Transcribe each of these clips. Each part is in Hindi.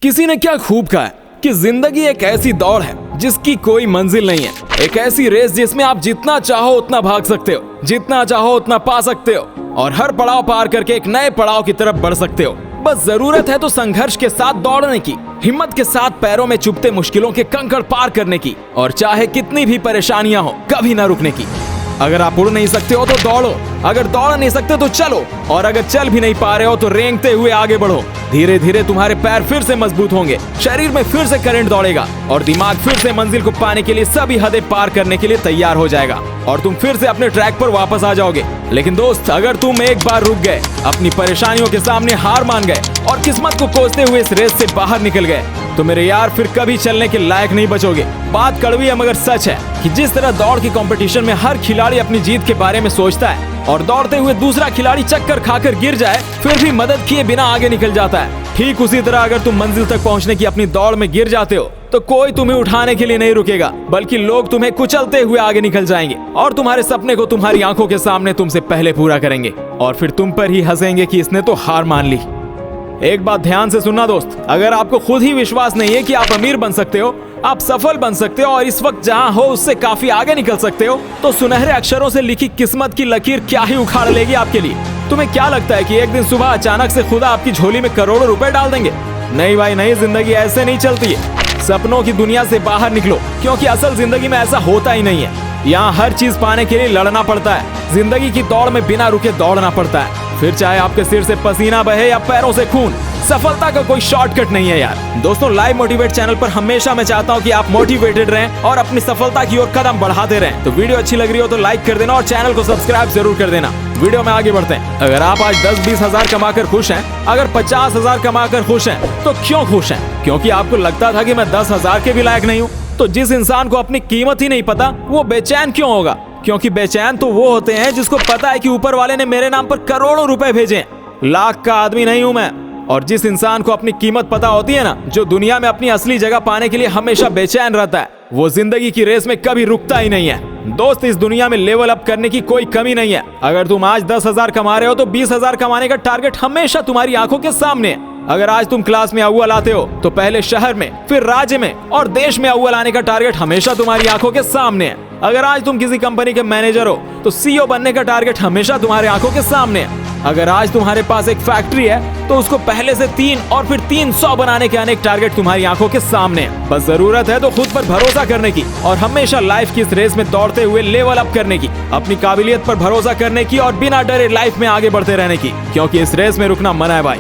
किसी ने क्या खूब कहा है कि जिंदगी एक ऐसी दौड़ है जिसकी कोई मंजिल नहीं है। एक ऐसी रेस जिसमें आप जितना चाहो उतना भाग सकते हो, जितना चाहो उतना पा सकते हो और हर पड़ाव पार करके एक नए पड़ाव की तरफ बढ़ सकते हो। बस जरूरत है तो संघर्ष के साथ दौड़ने की, हिम्मत के साथ पैरों में चुभते मुश्किलों के कंकड़ पार करने की और चाहे कितनी भी परेशानियां हो कभी ना रुकने की। अगर आप उड़ नहीं सकते हो तो दौड़ो, अगर दौड़ नहीं सकते तो चलो और अगर चल भी नहीं पा रहे हो तो रेंगते हुए आगे बढ़ो। धीरे धीरे तुम्हारे पैर फिर से मजबूत होंगे, शरीर में फिर से करंट दौड़ेगा और दिमाग फिर से मंजिल को पाने के लिए सभी हदें पार करने के लिए तैयार हो जाएगा और तुम फिर से अपने ट्रैक पर वापस आ जाओगे। लेकिन दोस्त, अगर तुम एक बार रुक गए, अपनी परेशानियों के सामने हार मान गए और किस्मत को कोसते हुए इस रेस से बाहर निकल गए तो मेरे यार फिर कभी चलने के लायक नहीं बचोगे। बात कड़वी है मगर सच है कि जिस तरह दौड़ की कंपटीशन में हर खिलाड़ी अपनी जीत के बारे में सोचता है और दौड़ते हुए दूसरा खिलाड़ी चक्कर खाकर गिर जाए फिर भी मदद किए बिना आगे निकल जाता है, ठीक उसी तरह अगर तुम मंजिल तक पहुंचने की अपनी दौड़ में गिर जाते हो तो कोई तुम्हें उठाने के लिए नहीं रुकेगा, बल्कि लोग तुम्हें कुचलते हुए आगे निकल जाएंगे और तुम्हारे सपने को तुम्हारी आंखों के सामने तुमसे पहले पूरा करेंगे और फिर तुम पर ही हंसेंगे कि इसने तो हार मान ली। एक बात ध्यान से सुनना दोस्त, अगर आपको खुद ही विश्वास नहीं है कि आप अमीर बन सकते हो, आप सफल बन सकते हो और इस वक्त जहां हो उससे काफी आगे निकल सकते हो, तो सुनहरे अक्षरों से लिखी किस्मत की लकीर क्या ही उखाड़ लेगी आपके लिए। तुम्हें क्या लगता है कि एक दिन सुबह अचानक से खुदा आपकी झोली में करोड़ों रुपए डाल देंगे? नहीं भाई नहीं, जिंदगी ऐसे नहीं चलती है। सपनों की दुनिया से बाहर निकलो, क्योंकि असल जिंदगी में ऐसा होता ही नहीं है। यहाँ हर चीज पाने के लिए लड़ना पड़ता है, जिंदगी की दौड़ में बिना रुके दौड़ना पड़ता है, फिर चाहे आपके सिर से पसीना बहे या पैरों से खून। सफलता का कोई शॉर्टकट नहीं है यार। दोस्तों, लाइव मोटिवेट चैनल पर हमेशा मैं चाहता हूँ कि आप मोटिवेटेड रहें और अपनी सफलता की ओर कदम बढ़ाते रहें। तो वीडियो अच्छी लग रही हो तो लाइक कर देना और चैनल को सब्सक्राइब जरूर कर देना। वीडियो में आगे बढ़ते हैं। अगर आप आज 10-20 हजार कमाकर खुश हैं, अगर 50 हजार कमाकर खुश हैं, तो क्यों खुश हैं? क्योंकि आपको लगता था कि मैं 10 हजार के भी लायक नहीं हूँ। तो जिस इंसान को अपनी कीमत ही नहीं पता वो बेचैन क्यों होगा? क्योंकि बेचैन तो वो होते हैं जिसको पता है कि ऊपर वाले ने मेरे नाम पर करोड़ों रुपए भेजे हैं। लाख का आदमी नहीं हूं मैं। और जिस इंसान को अपनी कीमत पता होती है ना, जो दुनिया में अपनी असली जगह पाने के लिए हमेशा बेचैन रहता है, वो जिंदगी की रेस में कभी रुकता ही नहीं है। दोस्त, इस दुनिया में लेवल अप करने की कोई कमी नहीं है। अगर तुम आज 10 हजार कमा रहे हो तो 20 हजार कमाने का टारगेट हमेशा तुम्हारी आंखों के सामने है। अगर आज तुम क्लास में अव्वल आते हो तो पहले शहर में, फिर राज्य में और देश में अव्वल आने का टारगेट हमेशा तुम्हारी आंखों के सामने है। अगर आज तुम किसी कंपनी के मैनेजर हो तो सीईओ बनने का टारगेट हमेशा तुम्हारे आंखों के सामने है। अगर आज तुम्हारे पास एक फैक्ट्री है तो उसको पहले से 3 और फिर 300 बनाने के अनेक टारगेट तुम्हारी आंखों के सामने है। बस जरूरत है तो खुद पर भरोसा करने की और हमेशा लाइफ की इस रेस में दौड़ते हुए लेवल अप करने की, अपनी काबिलियत पर भरोसा करने की और बिना डरे लाइफ में आगे बढ़ते रहने की, क्योंकि इस रेस में रुकना मना है भाई।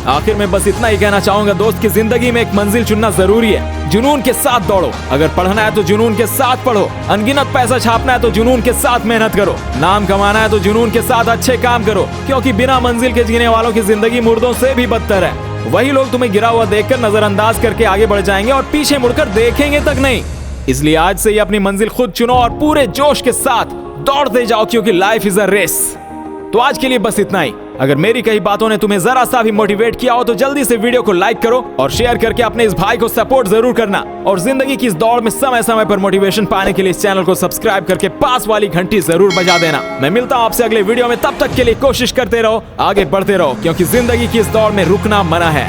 आखिर में बस इतना ही कहना चाहूंगा दोस्त कि जिंदगी में एक मंजिल चुनना जरूरी है। जुनून के साथ दौड़ो, अगर पढ़ना है तो जुनून के साथ पढ़ो, अनगिनत पैसा छापना है तो जुनून के साथ मेहनत करो, नाम कमाना है तो जुनून के साथ अच्छे काम करो, क्योंकि बिना मंजिल के जीने वालों की जिंदगी मुर्दों से भी बदतर है। वही लोग तुम्हें गिरा हुआ देखकर नजरअंदाज करके आगे बढ़ जाएंगे और पीछे मुड़कर देखेंगे तक नहीं। इसलिए आज से ही अपनी मंजिल खुद चुनो और पूरे जोश के साथ दौड़ते जाओ, क्योंकि लाइफ इज अ रेस। तो आज के लिए बस इतना ही। अगर मेरी कई बातों ने तुम्हें जरा सा भी मोटिवेट किया हो तो जल्दी से वीडियो को लाइक करो और शेयर करके अपने इस भाई को सपोर्ट जरूर करना। और जिंदगी की इस दौड़ में समय समय पर मोटिवेशन पाने के लिए इस चैनल को सब्सक्राइब करके पास वाली घंटी जरूर बजा देना। मैं मिलता हूं आपसे अगले वीडियो में, तब तक के लिए कोशिश करते रहो, आगे बढ़ते रहो, क्योंकि जिंदगी की इस दौड़ में रुकना मना है।